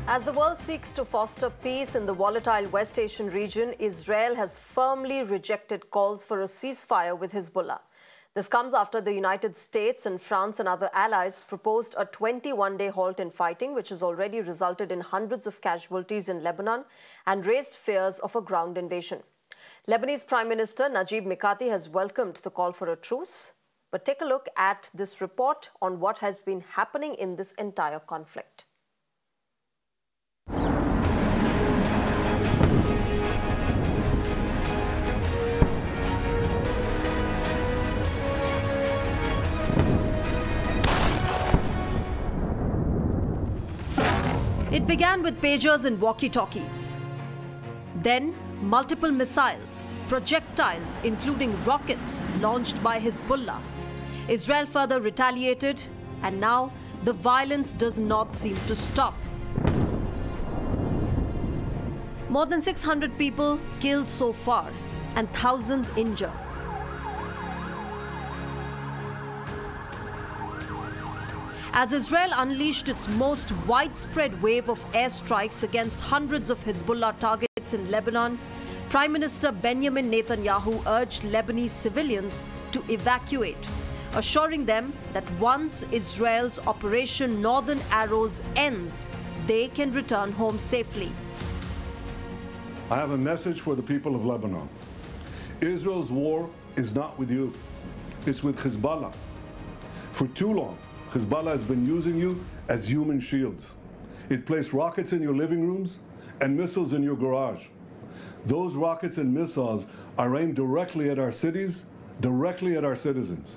As the world seeks to foster peace in the volatile West Asian region, Israel has firmly rejected calls for a ceasefire with Hezbollah. This comes after the United States and France and other allies proposed a 21-day halt in fighting, which has already resulted in hundreds of casualties in Lebanon and raised fears of a ground invasion. Lebanese Prime Minister Najib Mikati has welcomed the call for a truce. But take a look at this report on what has been happening in this entire conflict. It began with pagers and walkie-talkies. Then, multiple missiles, projectiles, including rockets, launched by Hezbollah. Israel further retaliated, and now the violence does not seem to stop. More than 600 people killed so far, and thousands injured. As Israel unleashed its most widespread wave of airstrikes against hundreds of Hezbollah targets in Lebanon, Prime Minister Benjamin Netanyahu urged Lebanese civilians to evacuate, assuring them that once Israel's Operation Northern Arrows ends, they can return home safely. I have a message for the people of Lebanon. Israel's war is not with you. It's with Hezbollah. For too long, Hezbollah has been using you as human shields. It placed rockets in your living rooms and missiles in your garage. Those rockets and missiles are aimed directly at our cities, directly at our citizens.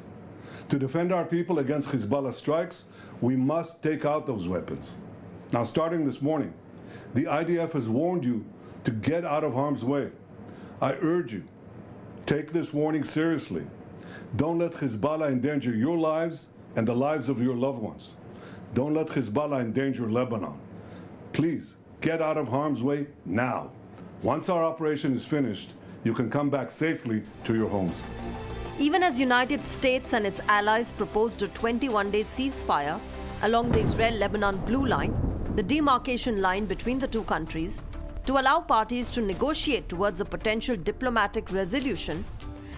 To defend our people against Hezbollah strikes, we must take out those weapons. Now, starting this morning, the IDF has warned you to get out of harm's way. I urge you, take this warning seriously. Don't let Hezbollah endanger your lives and the lives of your loved ones. Don't let Hezbollah endanger Lebanon. Please, get out of harm's way now. Once our operation is finished, you can come back safely to your homes. Even as United States and its allies proposed a 21-day ceasefire along the Israel-Lebanon blue line, the demarcation line between the two countries, to allow parties to negotiate towards a potential diplomatic resolution,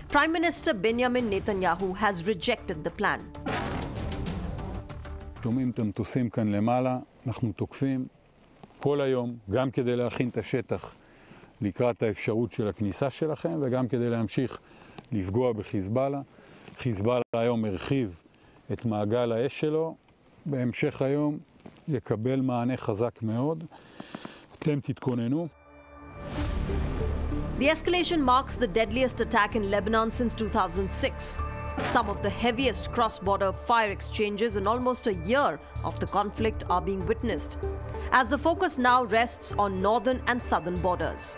Prime Minister Benjamin Netanyahu has rejected the plan. שומעים את המטוסים כאן למעלה, אנחנו תוקפים כל היום, גם כדי להכין את השטח לקראת האפשרות של הכניסה שלכם, וגם כדי להמשיך לפגוע בחיזבאללה. חיזבאללה היום הרחיב את מעגל האש שלו, בהמשך היום יקבל מענה חזק מאוד. אתם תתכוננו. The escalation marks the deadliest attack in Lebanon since 2006. Some of the heaviest cross-border fire exchanges in almost a year of the conflict are being witnessed, as the focus now rests on northern and southern borders.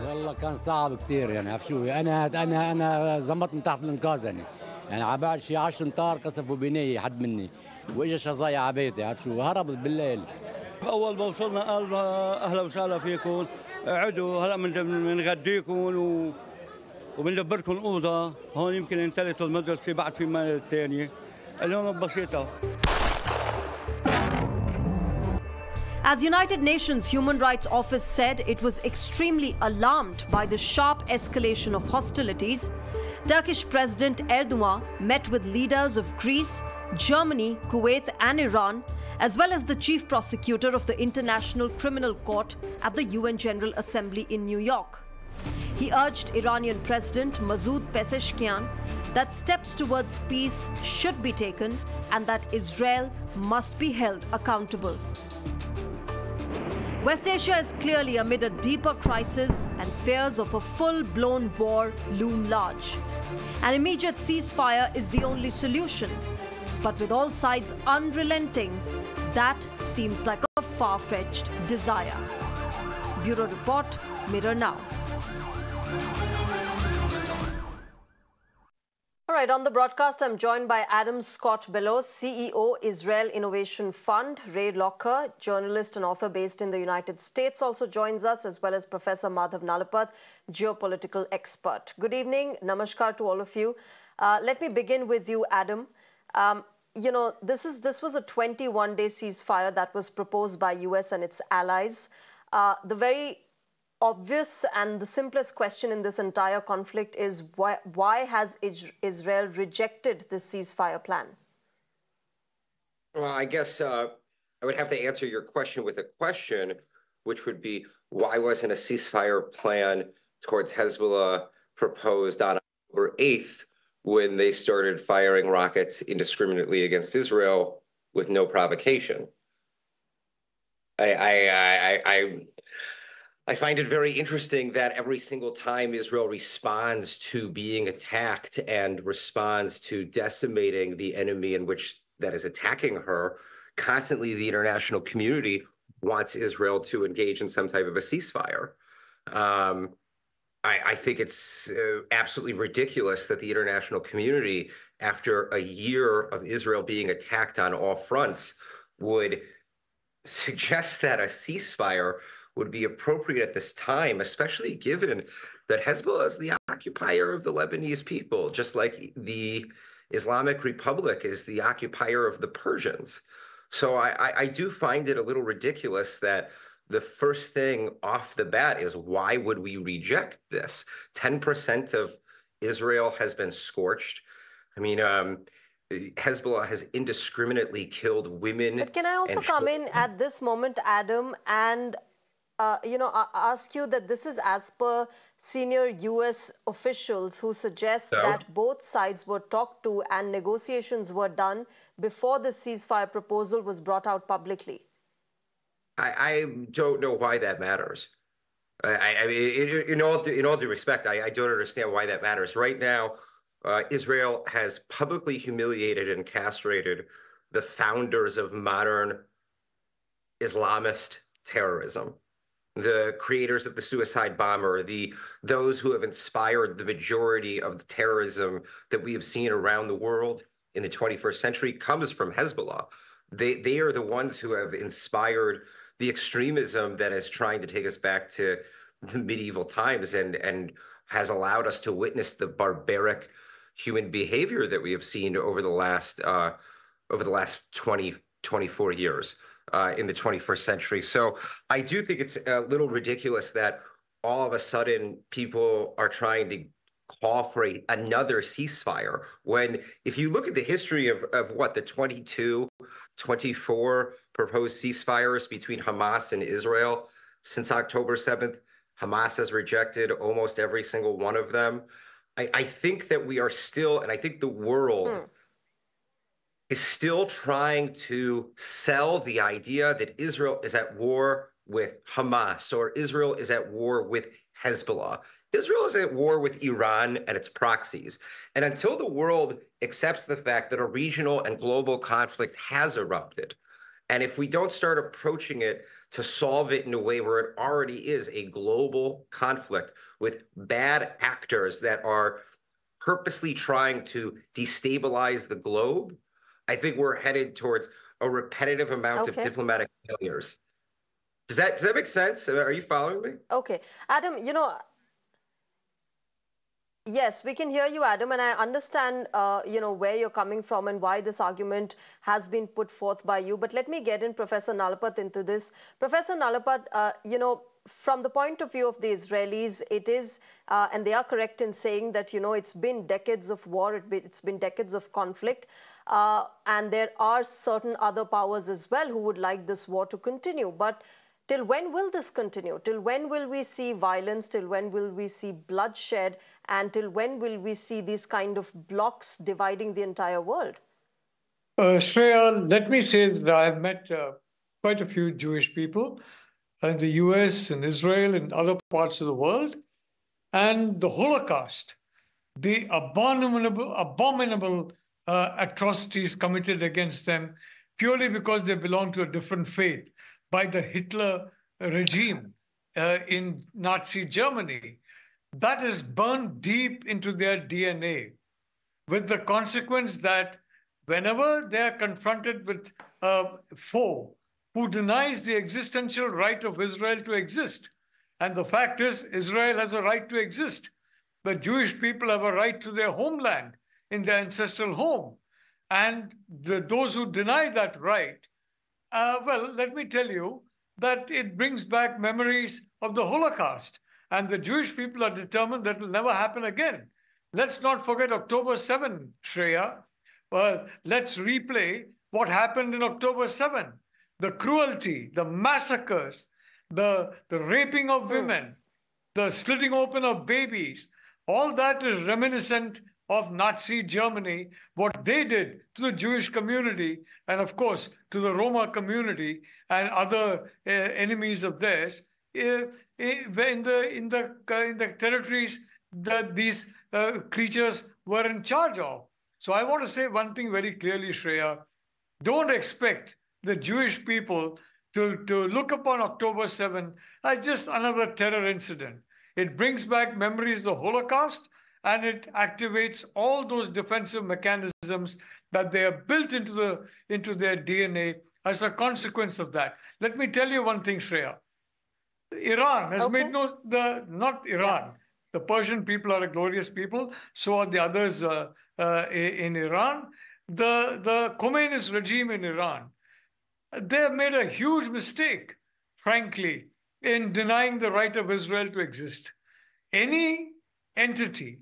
والله كان صعب كثير يعني عرف شو انا زمطت من تحت الانقاذ يعني على بعد شي 10 امتار قصفوا بنايه حد مني واجا شظايا على بيتي عرف شو هربت بالليل. اول ما وصلنا قال اهلا وسهلا فيكم اقعدوا هلا بنغديكم وبندبركم اوضه هون يمكن ينتلتوا المدرسه بعد في مال ثانيه اليوم بسيطه. As United Nations Human Rights Office said it was extremely alarmed by the sharp escalation of hostilities, Turkish President Erdogan met with leaders of Greece, Germany, Kuwait and Iran, as well as the chief prosecutor of the International Criminal Court at the UN General Assembly in New York. He urged Iranian President Masoud Pezeshkian that steps towards peace should be taken and that Israel must be held accountable. West Asia is clearly amid a deeper crisis and fears of a full-blown war loom large. An immediate ceasefire is the only solution, but with all sides unrelenting, that seems like a far-fetched desire. Bureau Report, Mirror Now. All right, on the broadcast, I'm joined by Adam Scott Bellows, CEO, Israel Innovation Fund, Ray Locker, journalist and author based in the United States, also joins us, as well as Professor Madhav Nalapat, geopolitical expert. Good evening. Namaskar to all of you. Let me begin with you, Adam. this was a 21-day ceasefire that was proposed by US and its allies. The very obvious and the simplest question in this entire conflict is why has Israel rejected this ceasefire plan? Well, I guess I would have to answer your question with a question, which would be, why wasn't a ceasefire plan towards Hezbollah proposed on October 8th when they started firing rockets indiscriminately against Israel with no provocation? I find it very interesting that every single time Israel responds to being attacked and responds to decimating the enemy in which that is attacking her, constantly the international community wants Israel to engage in some type of a ceasefire. I think it's absolutely ridiculous that the international community, after a year of Israel being attacked on all fronts, would suggest that a ceasefire would be appropriate at this time, especially given that Hezbollah is the occupier of the Lebanese people, just like the Islamic Republic is the occupier of the Persians. So I do find it a little ridiculous that the first thing off the bat is, why would we reject this? 10% of Israel has been scorched. I mean, Hezbollah has indiscriminately killed women. But can I also come in at this moment, Adam, and ask you that this is as per senior US officials who suggest that both sides were talked to and negotiations were done before the ceasefire proposal was brought out publicly? I don't know why that matters. I mean, in all due respect, I don't understand why that matters. Right now, Israel has publicly humiliated and castrated the founders of modern Islamist terrorism, the creators of the suicide bomber, those who have inspired the majority of the terrorism that we have seen around the world in the 21st century comes from Hezbollah. They are the ones who have inspired the extremism that is trying to take us back to the medieval times and has allowed us to witness the barbaric human behavior that we have seen over the last 24 years in the 21st century. So I do think it's a little ridiculous that all of a sudden people are trying to call for another ceasefire, when if you look at the history of what, the 22, 24 proposed ceasefires between Hamas and Israel since October 7th, Hamas has rejected almost every single one of them. I think that we are still, and I think the world is still trying to sell the idea that Israel is at war with Hamas or Israel is at war with Hezbollah. Israel is at war with Iran and its proxies. And until the world accepts the fact that a regional and global conflict has erupted, and if we don't start approaching it to solve it in a way where it already is a global conflict with bad actors that are purposely trying to destabilize the globe, I think we're headed towards a repetitive amount of diplomatic failures. Does that make sense? Are you following me? Okay. Adam, yes, we can hear you, Adam, and I understand, where you're coming from and why this argument has been put forth by you. But let me get in Professor Nalapat into this. Professor Nalapat, from the point of view of the Israelis, it is, and they are correct in saying that, it's been decades of war, it's been decades of conflict, and there are certain other powers as well who would like this war to continue. But till when will this continue? Till when will we see violence? Till when will we see bloodshed? And till when will we see these kind of blocks dividing the entire world? Shreya, let me say that I have met quite a few Jewish people in the US and Israel and other parts of the world. And the Holocaust, the abominable atrocities committed against them purely because they belong to a different faith by the Hitler regime in Nazi Germany, that is burned deep into their DNA, with the consequence that whenever they are confronted with a foe who denies the existential right of Israel to exist, and the fact is Israel has a right to exist, but Jewish people have a right to their homeland in their ancestral home. And those who deny that right, well, let me tell you that it brings back memories of the Holocaust. And the Jewish people are determined that will never happen again. Let's not forget October 7, Shreya. Well, let's replay what happened in October 7. The cruelty, the massacres, the raping of women, the slitting open of babies, all that is reminiscent of Nazi Germany, what they did to the Jewish community, and of course to the Roma community and other enemies of theirs in the territories that these creatures were in charge of. So I want to say one thing very clearly, Shreya. Don't expect the Jewish people to look upon October 7 as just another terror incident. It brings back memories of the Holocaust, and it activates all those defensive mechanisms that they have built into their DNA as a consequence of that. Let me tell you one thing, Shreya. Iran has made not Iran. The Persian people are a glorious people. So are the others in Iran. The Khomeini's regime in Iran, they have made a huge mistake, frankly, in denying the right of Israel to exist. Any entity,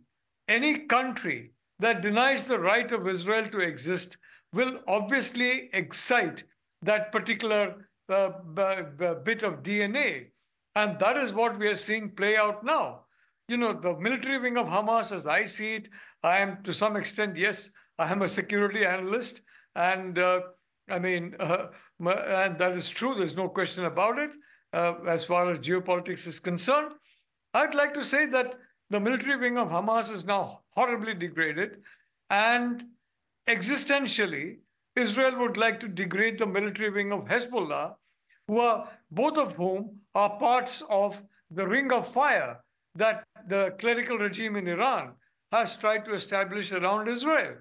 any country that denies the right of Israel to exist will obviously excite that particular bit of DNA. And that is what we are seeing play out now. You know, the military wing of Hamas, as I see it, I am to some extent, yes, I am a security analyst. And and that is true. There's no question about it. As far as geopolitics is concerned, I'd like to say that the military wing of Hamas is now horribly degraded, and existentially, Israel would like to degrade the military wing of Hezbollah, both of whom are parts of the ring of fire that the clerical regime in Iran has tried to establish around Israel.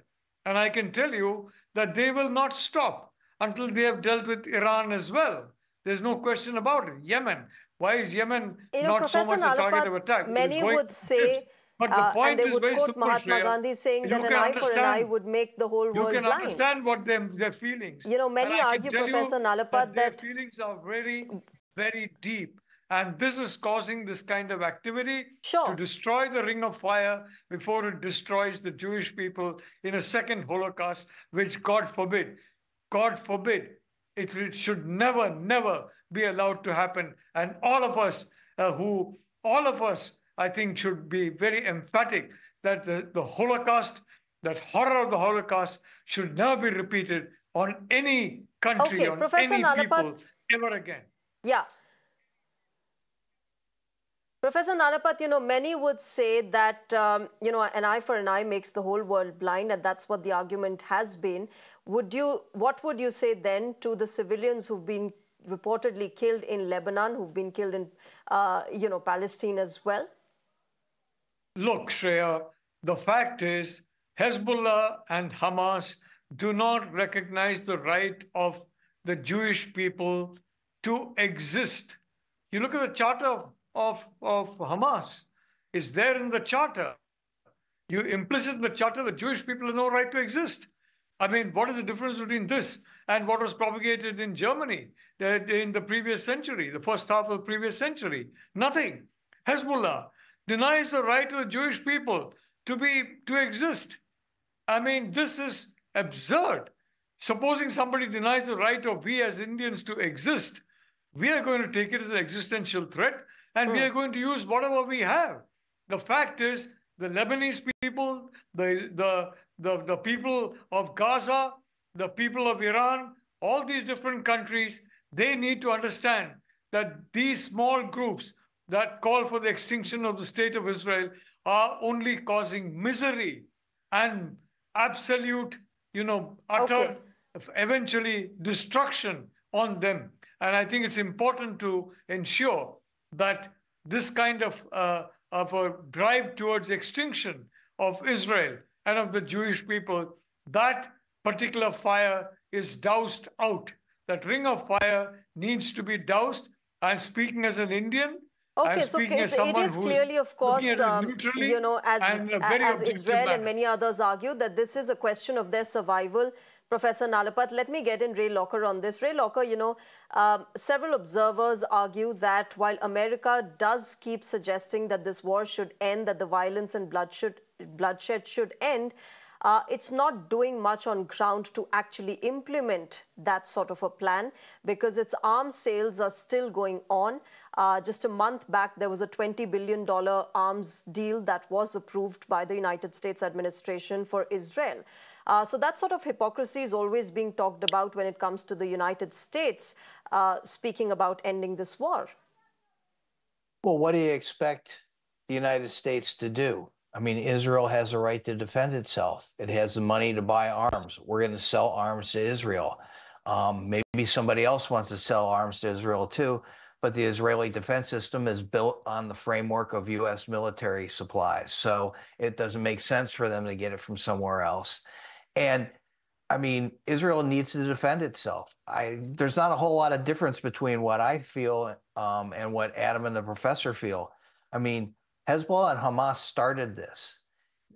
And I can tell you that they will not stop until they have dealt with Iran as well. There's no question about it. Yemen. Why is Yemen not so much a target of attack? Many would say, but the point and they is would very quote simple, Mahatma Shreya. Gandhi saying that You an can eye for an eye would make the whole world blind. You can understand what their feelings. You know, many argue, Professor Nalapat, their feelings are very, very deep. And this is causing this kind of activity to destroy the ring of fire before it destroys the Jewish people in a second Holocaust, which God forbid, it should never, never be allowed to happen. And all of us, I think, should be very emphatic that the Holocaust, that horror of the Holocaust, should never be repeated on any country, on Professor any Nalapat, people, ever again. Yeah. Professor Nalapat, you know, many would say that, an eye for an eye makes the whole world blind, and that's what the argument has been. What would you say then to the civilians who've been reportedly killed in Lebanon, who've been killed in, Palestine as well? Look, Shreya, the fact is Hezbollah and Hamas do not recognize the right of the Jewish people to exist. You look at the charter of Hamas. It's there in the charter. You implicit in the charter the Jewish people have no right to exist. I mean, what is the difference between this and what was propagated in Germany in the previous century, the first half of the previous century? Nothing. Hezbollah denies the right of the Jewish people to exist. I mean, this is absurd. Supposing somebody denies the right of we as Indians to exist, we are going to take it as an existential threat, and we are going to use whatever we have. The fact is, the Lebanese people, the people of Gaza, the people of Iran, all these different countries, they need to understand that these small groups that call for the extinction of the state of Israel are only causing misery and absolute, utter, eventually destruction on them. And I think it's important to ensure that this kind of a drive towards extinction of Israel and of the Jewish people, that particular fire is doused out. That ring of fire needs to be doused. I'm speaking as an Indian. Okay, I'm so speaking as it someone is who's clearly, of course, looking at it neutrally you know, and a very as objective Israel and manner. many others argue that this is a question of their survival. Professor Nalapat, let me get in Ray Locker on this. Ray Locker, you know, several observers argue that while America does keep suggesting that this war should end, that the violence and bloodshed should end, it's not doing much on ground to actually implement that sort of a plan because its arms sales are still going on. Just a month back, there was a $20 billion arms deal that was approved by the United States administration for Israel. So that sort of hypocrisy is always being talked about when it comes to the United States speaking about ending this war. Well, what do you expect the United States to do? I mean, Israel has a right to defend itself. It has the money to buy arms. We're going to sell arms to Israel. Maybe somebody else wants to sell arms to Israel too, but the Israeli defense system is built on the framework of U.S. military supplies. So it doesn't make sense for them to get it from somewhere else. And I mean, Israel needs to defend itself. There's not a whole lot of difference between what I feel and what Adam and the professor feel. I mean, Hezbollah and Hamas started this.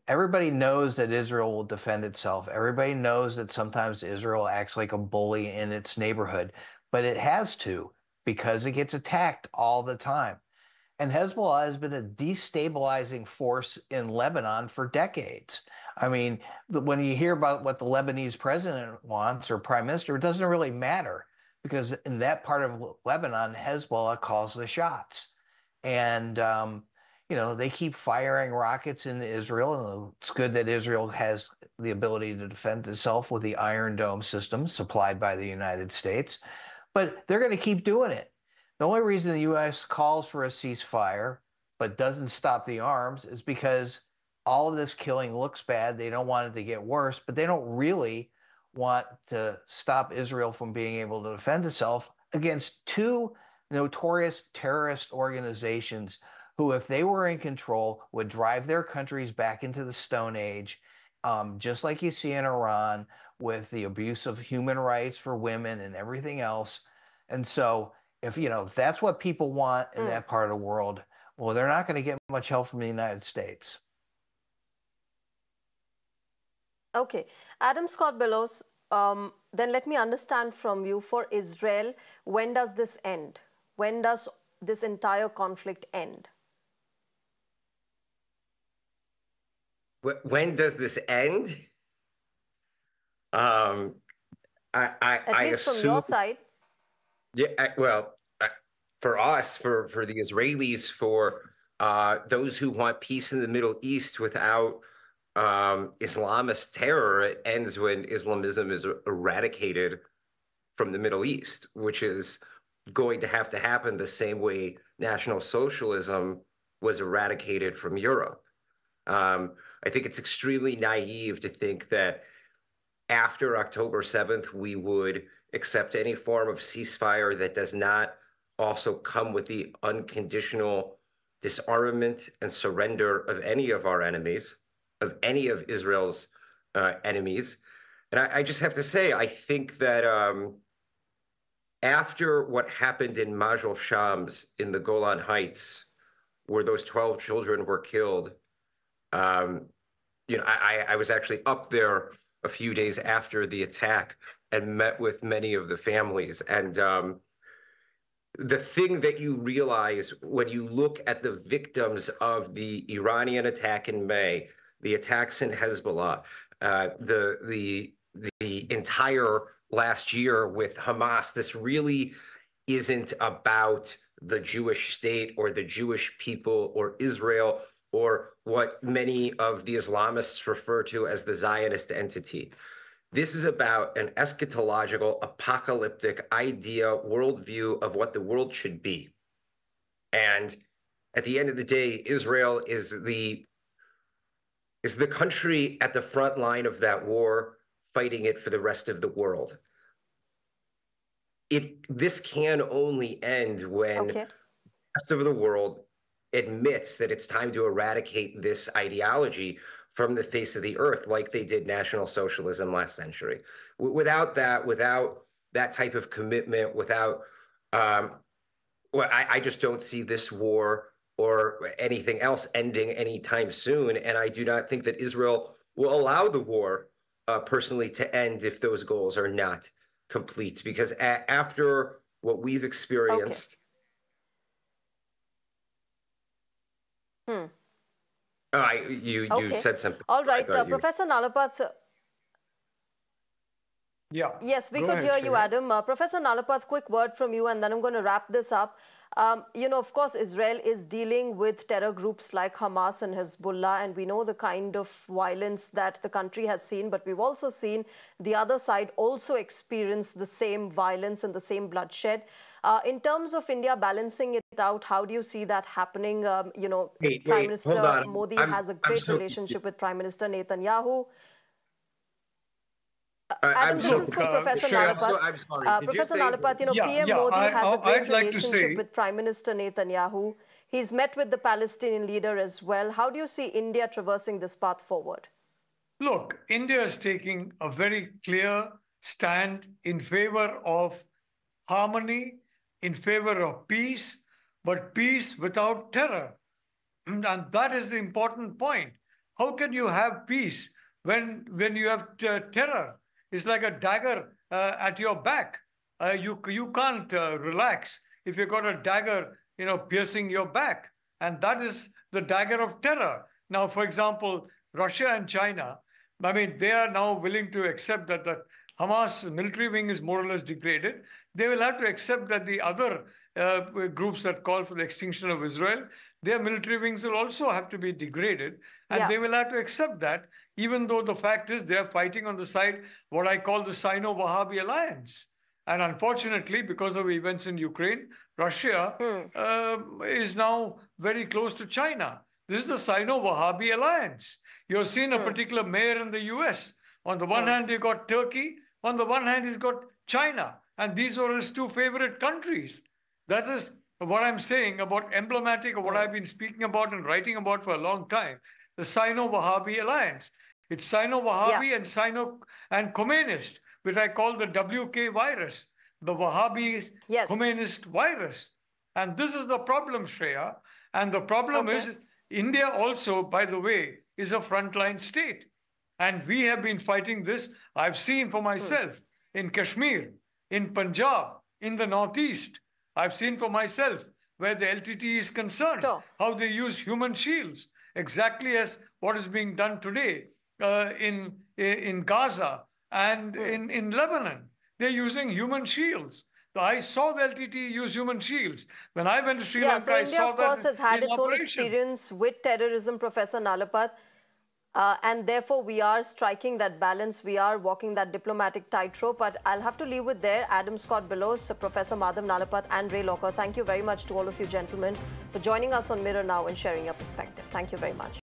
Everybody knows that Israel will defend itself. Everybody knows that sometimes Israel acts like a bully in its neighborhood, but it has to because it gets attacked all the time. And Hezbollah has been a destabilizing force in Lebanon for decades. I mean, when you hear about what the Lebanese president wants or prime minister, it doesn't really matter because in that part of Lebanon, Hezbollah calls the shots. And, you know, they keep firing rockets into Israel. And it's good that Israel has the ability to defend itself with the Iron Dome system supplied by the United States. But they're going to keep doing it. The only reason the U.S. calls for a ceasefire but doesn't stop the arms is because all of this killing looks bad. They don't want it to get worse, but they don't really want to stop Israel from being able to defend itself against two notorious terrorist organizations who, if they were in control, would drive their countries back into the Stone Age, just like you see in Iran with the abuse of human rights for women and everything else. And so if that's what people want in that part of the world, well, they're not going to get much help from the United States. Okay. Adam Scott Bellows, then let me understand from you, for Israel, when does this end? When does this entire conflict end? When does this end? At least from your side. Yeah, for us, for the Israelis, for those who want peace in the Middle East without Islamist terror, it ends when Islamism is eradicated from the Middle East, which is going to happen the same way National Socialism was eradicated from Europe. I think it's extremely naive to think that after October 7th, we would accept any form of ceasefire that does not also come with the unconditional disarmament and surrender of any of our enemies, of any of Israel's enemies. And I just have to say, I think that after what happened in Majel Shams in the Golan Heights, where those 12 children were killed, I was actually up there a few days after the attack and met with many of the families. And the thing that you realize when you look at the victims of the Iranian attack in May, the attacks in Hezbollah, the entire last year with Hamas, this really isn't about the Jewish state or the Jewish people or Israel or what many of the Islamists refer to as the Zionist entity. This is about an eschatological, apocalyptic idea, worldview of what the world should be. And at the end of the day, Israel is the country at the front line of that war, fighting it for the rest of the world. This can only end when the rest of the world admits that it's time to eradicate this ideology from the face of the earth, like they did National Socialism last century. Without that type of commitment, without Well, I just don't see this war or anything else ending anytime soon. And I do not think that Israel will allow the war personally to end if those goals are not complete. Because after what we've experienced. Okay. You said something. All right, Professor Nalapath. Yeah. Yes, we could hear you, Adam. Professor Nalapath, quick word from you, and then I'm going to wrap this up. You know, of course, Israel is dealing with terror groups like Hamas and Hezbollah, and we know the kind of violence that the country has seen, but we've also seen the other side also experience the same violence and the same bloodshed. In terms of India balancing it out, how do you see that happening? You know, Prime Minister Modi has a great relationship with Prime Minister Netanyahu. Adam, this is for Professor Nalapath. I'm sorry. Professor Nalapath, you know, PM Modi has a great relationship with Prime Minister Netanyahu. He's met with the Palestinian leader as well. How do you see India traversing this path forward? Look, India is taking a very clear stand in favor of harmony, in favor of peace, but peace without terror. And that is the important point. How can you have peace when you have terror? It's like a dagger at your back. You can't relax if you've got a dagger, you know, piercing your back. And that is the dagger of terror. Now, for example, Russia and China, I mean, they are now willing to accept that the Hamas military wing is more or less degraded. They will have to accept that the other groups that call for the extinction of Israel, their military wings will also have to be degraded. And they will have to accept that, even though the fact is they're fighting on the side, what I call the Sino-Wahhabi alliance. And unfortunately, because of events in Ukraine, Russia is now very close to China. This is the Sino-Wahhabi alliance. You've seen a particular mayor in the US. On the one hand, you got Turkey. On the one hand, he's got China. And these were his two favorite countries. That is what I'm saying about emblematic of what I've been speaking about and writing about for a long time. The Sino-Wahhabi alliance. It's Sino-Wahhabi and Khomeist, which I call the WK virus, the Wahhabi Khomeist virus. And this is the problem, Shreya. And the problem is India also, by the way, is a frontline state. And we have been fighting this. I've seen for myself in Kashmir, in Punjab, in the Northeast. I've seen for myself where the LTT is concerned, how they use human shields, exactly as what is being done today in Gaza and in Lebanon. They're using human shields. I saw the LTT use human shields. When I went to Sri Lanka, so India, of course, has had its own operation. experience with terrorism, Professor Nalapath. And therefore, we are striking that balance. We are walking that diplomatic tightrope. But I'll have to leave it there. Adam Scott Bellows, Professor Madhav Nalapath, and Ray Locker, thank you very much to all of you gentlemen for joining us on Mirror Now and sharing your perspective. Thank you very much.